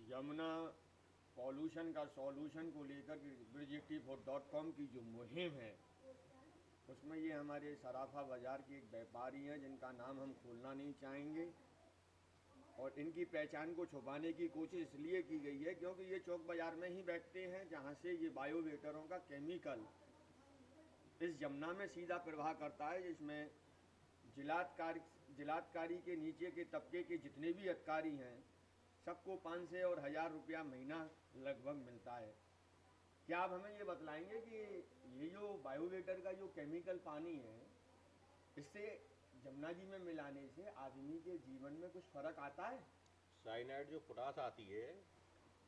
Yamuna pollution का solution को लेकर bridge84.com की जो मुहिम है, उसमें ये हमारे सराफा बाज़ार के एक व्यापारी हैं जिनका नाम हम खोलना नहीं चाहेंगे, और इनकी पहचान को छुपाने की कोशिश इसलिए की गई है क्योंकि ये चौक बाज़ार में ही बैठते हैं जहाँ से ये बायोवेटरों का केमिकल इस यमुना में सीधा प्रवाह करता है, जिसमें जिलाधिकारी के नीचे के तबके के जितने भी अधिकारी हैं सबको 500 और 1000 रुपया महीना लगभग मिलता है। क्या आप हमें ये बतलाएंगे कि ये जो बायोवेटर का जो केमिकल पानी है, इससे यमुना जी में मिलाने से आदमी के जीवन में कुछ फर्क आता है? साइनाइड जो पोटास आती है,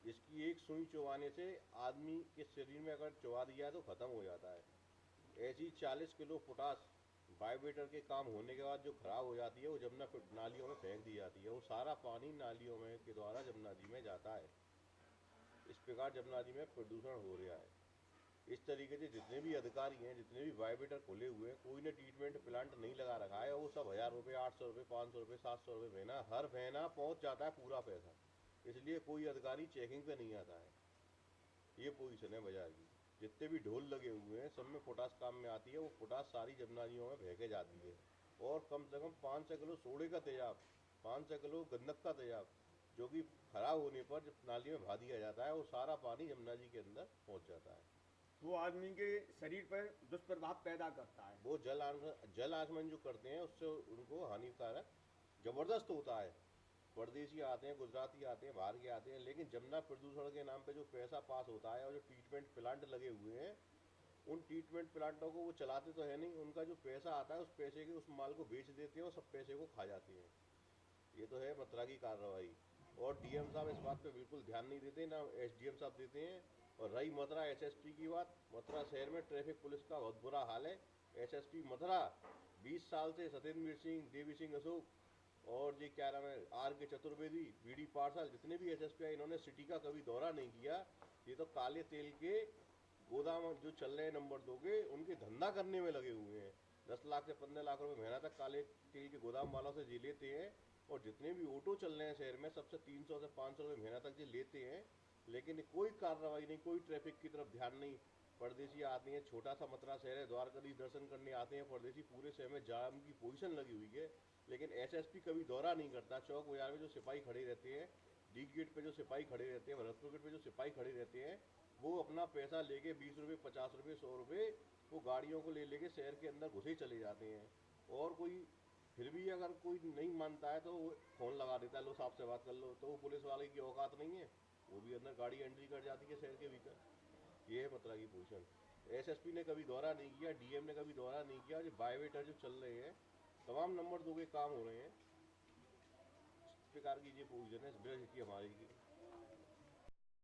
इसकी एक सुई चबाने से आदमी के शरीर में अगर चबा दिया है तो ख़त्म हो जाता है। ऐसी 40 किलो पोटास बायोवेटर के काम होने के बाद जो खराब हो जाती है वो जमुना नालियों में फेंक दी जाती है। वो सारा पानी नालियों में के द्वारा जमुना जी में जाता है। इस प्रकार जमुना जी में प्रदूषण हो रहा है। इस तरीके से जितने भी अधिकारी हैं, जितने भी बायोवेटर खोले हुए हैं, कोई ने ट्रीटमेंट प्लांट नहीं लगा रखा है। वो सब 1000 रुपये, 800 रुपये, 500 रुपये, 700 रुपये महीना हर महीना पहुँच जाता है पूरा पैसा। इसलिए कोई अधिकारी चेकिंग पे नहीं आता है। ये पोजीशन है बाजार की। जितने भी ढोल लगे हुए हैं सब में पोटास काम में आती है। वो पोटास सारी जमुनाजियों में फेंके जाती है। और कम से कम 500 किलो सोडे का तेजाब, 500 किलो गंधक का तेजाब, जो कि खराब होने पर जब नाली में भा दिया जाता है, वो सारा पानी जमुना जी के अंदर पहुंच जाता है। वो आदमी के शरीर पर दुष्प्रभाव पैदा करता है। वो जल आचमन जो करते हैं उससे उनको हानिकारक जबरदस्त होता है। परदेसी आते हैं, गुजराती आते हैं, बाहर के आते हैं, लेकिन जमुना प्रदूषण के नाम पे जो पैसा पास होता है और जो ट्रीटमेंट प्लांट लगे हुए हैं, उन ट्रीटमेंट प्लांटों को वो चलाते तो है नहीं। उनका जो पैसा आता है उस पैसे के उस माल को बेच देते हैं और सब पैसे को खा जाते हैं। ये तो है मतरा की कार्रवाई। और डीएम साहब इस बात पे बिल्कुल ध्यान नहीं देते, ना एसडीएम साहब देते हैं। और रही मथुरा एसएसपी की बात, मथुरा शहर में ट्रैफिक पुलिस का बहुत बुरा हाल है। एसएसपी मथुरा 20 साल से सत्येंद्र सिंह, देवी सिंह अशोक और जी क्या नाम है आर के चतुर्वेदी, बीडी पार्सल, जितने भी एसएसपी है, इन्होंने सिटी का कभी दौरा नहीं किया। ये तो काले तेल के गोदाम जो चल रहे हैं नंबर 2 के, उनके धंधा करने में लगे हुए हैं। 10 लाख से 15 लाख रुपए महीना तक काले तेल के गोदाम वालों से जी लेते हैं। और जितने भी ऑटो चल रहे हैं शहर में, सबसे 300 से 500 रुपये महीना तक जी लेते हैं। लेकिन कोई कार्रवाई नहीं, कोई ट्रैफिक की तरफ ध्यान नहीं। परदेसी आते हैं, छोटा सा मथुरा शहर है, द्वारकाधीश दर्शन करने आते हैं परदेसी, पूरे शहर में जाम की पोजीशन लगी हुई है। लेकिन एसएसपी कभी दौरा नहीं करता। चौक बाजार में जो सिपाही खड़े रहते हैं, डी गेट पे जो सिपाही खड़े रहते हैं, भरतपुर गेट पे जो सिपाही खड़े रहते हैं, वो अपना पैसा लेके 20 रुपये, 50 रुपये, 100 रुपये वो गाड़ियों को ले लेके शहर के अंदर घुसे चले जाते हैं। और कोई फिर भी अगर कोई नहीं मानता है तो वो फ़ोन लगा देता है, लो साहब से बात कर लो, तो वो पुलिस वाले की औकात नहीं है, वो भी अंदर गाड़ी एंट्री कर जाती है शहर के भीतर। ये है मतरा की पोजीशन। एसएसपी ने कभी दौरा नहीं किया, डीएम ने कभी दौरा नहीं किया। जो बायोवेटर जो चल रहे हैं, तमाम नंबर 2 के काम हो रहे हैं। इस प्रकार की ये पोजीशन है ब्रज की हमारी की।